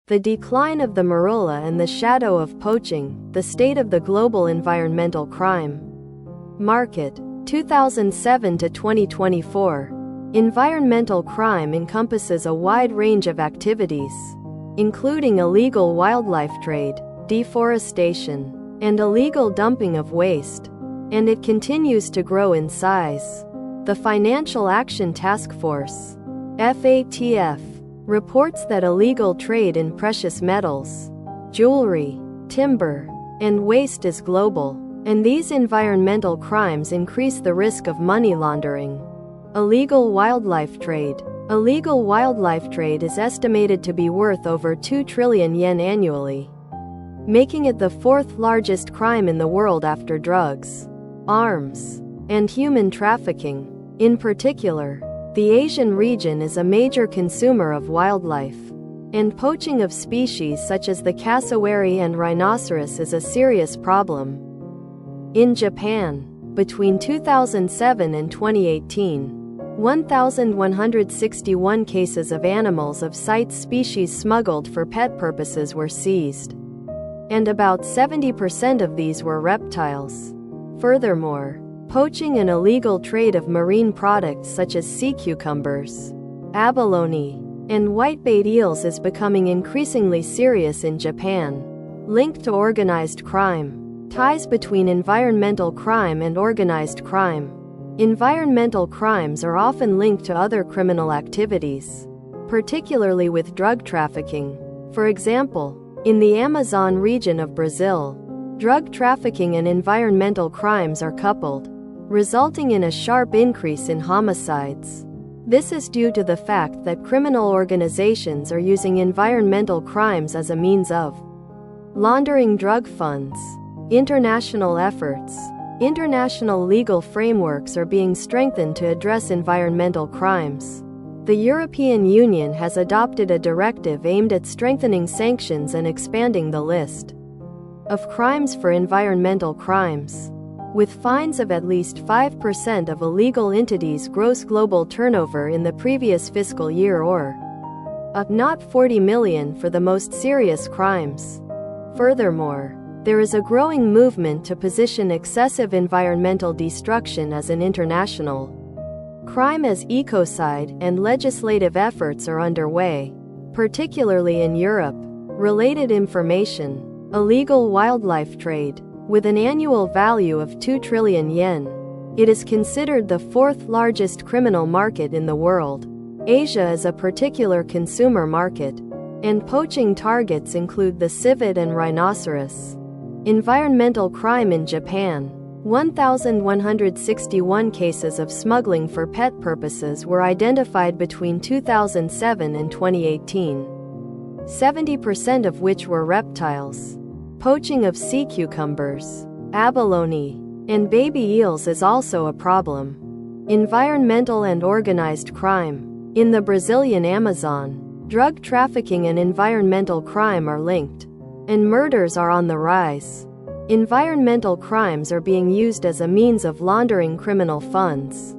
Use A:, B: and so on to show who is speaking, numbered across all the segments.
A: The decline of the marula and the shadow of poaching, the state of the global environmental crime market, 2007 to 2024. Environmental crime encompasses a wide range of activities, including illegal wildlife trade, deforestation, and illegal dumping of waste, and it continues to grow in size. The Financial Action Task Force, FATF, reports that illegal trade in precious metals, jewelry, timber, and waste is global, and these environmental crimes increase the risk of money laundering. Illegal wildlife trade. Illegal wildlife trade is estimated to be worth over 2 trillion yen annually, making it the fourth largest crime in the world after drugs, arms, and human trafficking. In particular, the Asian region is a major consumer of wildlife, and poaching of species such as the cassowary and rhinoceros is a serious problem. In Japan, between 2007 and 2018, 1,161 cases of animals of CITES species smuggled for pet purposes were seized, and about 70% of these were reptiles. Furthermore, poaching and illegal trade of marine products such as sea cucumbers, abalone, and whitebait eels is becoming increasingly serious in Japan. Linked to organized crime. Ties between environmental crime and organized crime. Environmental crimes are often linked to other criminal activities, particularly with drug trafficking. For example, in the Amazon region of Brazil, drug trafficking and environmental crimes are coupled, resulting in a sharp increase in homicides. This is due to the fact that criminal organizations are using environmental crimes as a means of laundering drug funds. International efforts. International legal frameworks are being strengthened to address environmental crimes. The European Union has adopted a directive aimed at strengthening sanctions and expanding the list of crimes for environmental crimes, with fines of at least 5% of illegal entities' gross global turnover in the previous fiscal year or not 40 million for the most serious crimes. Furthermore, there is a growing movement to position excessive environmental destruction as an international crime as ecocide, and legislative efforts are underway, particularly in Europe. Related information. Illegal wildlife trade. With an annual value of 2 trillion yen, it is considered the fourth largest criminal market in the world. Asia is a particular consumer market, and poaching targets include the civet and rhinoceros. Environmental crime in Japan. 1,161 cases of smuggling for pet purposes were identified between 2007 and 2018, 70% of which were reptiles. Poaching of sea cucumbers, abalone, and baby eels is also a problem. Environmental and organized crime. In the Brazilian Amazon, drug trafficking and environmental crime are linked, and murders are on the rise. Environmental crimes are being used as a means of laundering criminal funds.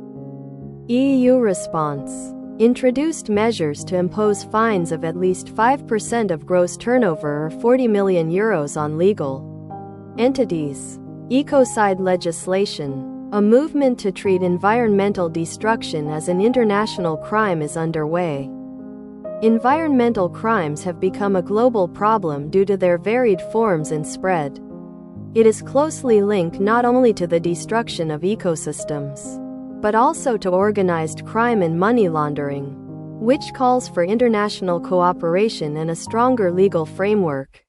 A: EU response. Introduced measures to impose fines of at least 5% of gross turnover or 40 million euros on legal entities. Ecocide legislation. A movement to treat environmental destruction as an international crime is underway. Environmental crimes have become a global problem due to their varied forms and spread. It is closely linked not only to the destruction of ecosystems, but also to organized crime and money laundering, which calls for international cooperation and a stronger legal framework.